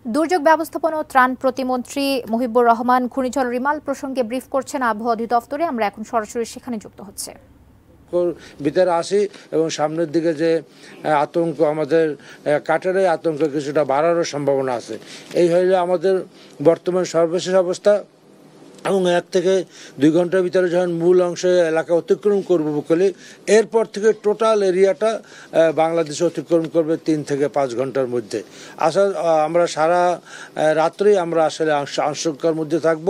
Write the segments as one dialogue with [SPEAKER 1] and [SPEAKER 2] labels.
[SPEAKER 1] দুর্যোগ ব্যবস্থাপনা ও ত্রাণ প্রতিমন্ত্রী মুহিবুর রহমান ঘূর্ণিঝড় রিমাল প্রসঙ্গে ব্রিফ করছেন আবহাওয়া অধিদপ্তরে। আমরা এখন সরাসরি সেখানে যুক্ত হচ্ছে।
[SPEAKER 2] ভিতরে আসি এবং সামনের দিকে যে আতঙ্ক আমাদের কাটারে আতঙ্ক কিছুটা বাড়ারও সম্ভাবনা আছে। এই হইলে আমাদের বর্তমান সর্বশেষ অবস্থা এবং 1 থেকে 2 ঘন্টার ভিতরে যখন মূল অংশে এলাকা অতিক্রম করবো বলে এরপর থেকে টোটাল এরিয়াটা বাংলাদেশে অতিক্রম করবে 3 থেকে 5 ঘন্টার মধ্যে। আমরা সারা রাত্রেই আমরা আসলে আশঙ্কার মধ্যে থাকব।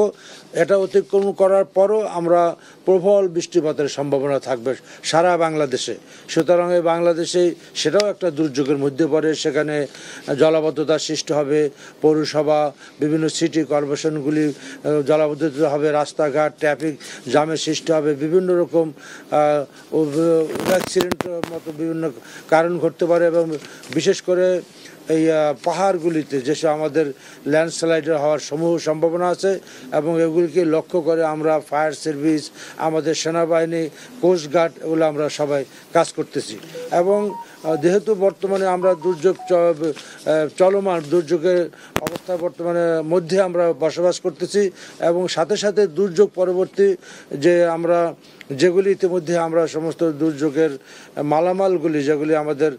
[SPEAKER 2] এটা অতিক্রম করার পরও আমরা প্রবল বৃষ্টিপাতের সম্ভাবনা থাকবে সারা বাংলাদেশে। সুতরাং এই বাংলাদেশে সেটাও একটা দুর্যোগের মধ্যে পড়ে। সেখানে জলাবদ্ধতা সৃষ্টি হবে, পৌরসভা বিভিন্ন সিটি কর্পোরেশনগুলি জলাবদ্ধতা হবে, রাস্তাঘাট ট্রাফিক জ্যামের সৃষ্টি হবে, বিভিন্ন রকম অ্যাক্সিডেন্টের মতো বিভিন্ন কারণ ঘটতে পারে। এবং বিশেষ করে এই পাহাড়গুলিতে যেসব আমাদের ল্যান্ডস্লাইডের হওয়ার সমূহ সম্ভাবনা আছে এবং এগুলিকে লক্ষ্য করে আমরা ফায়ার সার্ভিস, আমাদের সেনাবাহিনী, কোস্টগার্ড এগুলো আমরা সবাই কাজ করতেছি। এবং যেহেতু বর্তমানে আমরা চলমান দুর্যোগের অবস্থা বর্তমানে মধ্যে আমরা বসবাস করতেছি এবং সাথে সাথে দুর্যোগ পরবর্তী যে আমরা যেগুলি ইতিমধ্যে আমরা সমস্ত দুর্যোগের মালামালগুলি যেগুলি আমাদের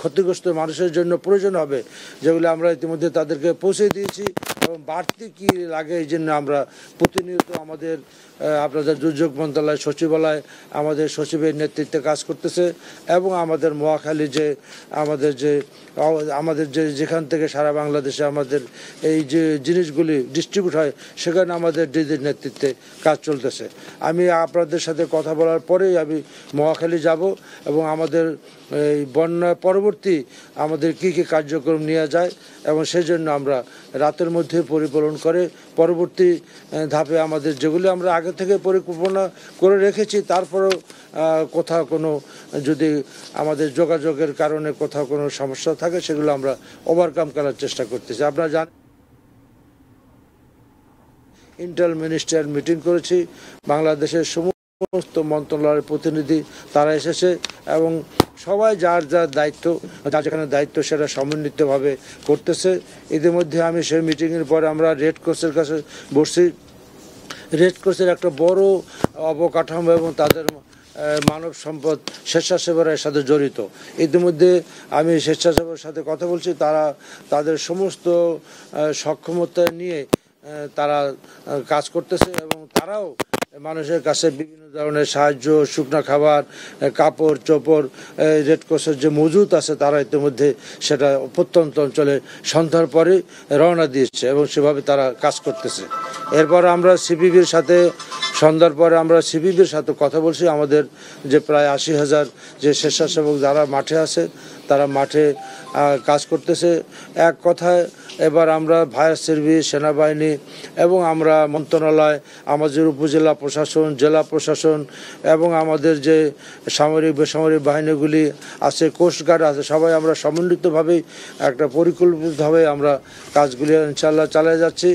[SPEAKER 2] ক্ষতিগ্রস্ত মানুষের জন্য প্রয়োজন হবে, যেগুলি আমরা ইতিমধ্যে তাদেরকে পৌঁছে দিয়েছি। এবং বাড়তি কি লাগে এই জন্য আমরা প্রতিনিয়ত আমাদের আপনাদের দুর্যোগ মন্ত্রণালয় সচিবালয় আমাদের সচিবের নেতৃত্বে কাজ করতেছে এবং আমাদের মহাখালী যে আমাদের যেখান থেকে সারা বাংলাদেশে আমাদের এই যে জিনিসগুলি ডিস্ট্রিবিউট হয় সেখানে আমাদের ডিজির নেতৃত্বে কাজ চলতেছে। আমি আপনাদের সাথে কথা বলার পরেই আমি মহাখালী যাব এবং আমাদের এই বন্যা পরবর্তী আমাদের কী কী কার্যক্রম নেওয়া যায় এবং সেজন্য আমরা রাতের মধ্যে পরিপালন করে পরবর্তী ধাপে আমাদের যেগুলি আমরা আগে থেকে পরিকল্পনা করে রেখেছি তারপরেও কোথাও কোনো যদি আমাদের যোগাযোগের কারণে কোথাও কোনো সমস্যা থাকে সেগুলো আমরা ওভারকাম করার চেষ্টা করতেছি। আপনারা জানেন ইন্টার মিনিস্টার মিটিং করেছি, বাংলাদেশের সমস্ত মন্ত্রণালয়ের প্রতিনিধি তারা এসেছে এবং সবাই যার যার দায়িত্ব যার যেখানে দায়িত্ব সেটা সমন্বিতভাবে করতেছে। ইতিমধ্যে আমি সেই মিটিংয়ের পরে আমরা রেড ক্রসের কাছে বসছি। রেড ক্রসের একটা বড় অবকাঠামো এবং তাদের মানব সম্পদ স্বেচ্ছাসেবকের সাথে জড়িত। ইতিমধ্যে আমি স্বেচ্ছাসেবকের সাথে কথা বলছি, তারা তাদের সমস্ত সক্ষমতা নিয়ে তারা কাজ করতেছে এবং তারাও মানুষের কাছে বিভিন্ন ধরনের সাহায্য, শুকনো খাবার, কাপড় চোপড় রেড ক্রসের যে মজুদ আছে তারা ইতিমধ্যে সেটা প্রত্যন্ত অঞ্চলে সন্ধ্যার পরে রওনা দিয়েছে এবং সেভাবে তারা কাজ করতেছে। এরপর আমরা সিপিবির সাথে সন্ধ্যার পরে আমরা সিপিবির সাথে কথা বলছি। আমাদের যে প্রায় 80,000 যে স্বেচ্ছাসেবক যারা মাঠে আছে তারা মাঠে কাজ করতেছে। এক কথায় এবার আমরা ফায়ার সার্ভিস, সেনাবাহিনী এবং আমরা মন্ত্রণালয়, আমাদের উপজেলা প্রশাসন, জেলা প্রশাসন এবং আমাদের যে সামরিক বেসামরিক বাহিনীগুলি আছে, কোস্টগার্ড আছে, সবাই আমরা সমন্বিতভাবেই একটা পরিকল্পিতভাবে আমরা কাজগুলি ইনশাআল্লাহ চালিয়ে যাচ্ছি।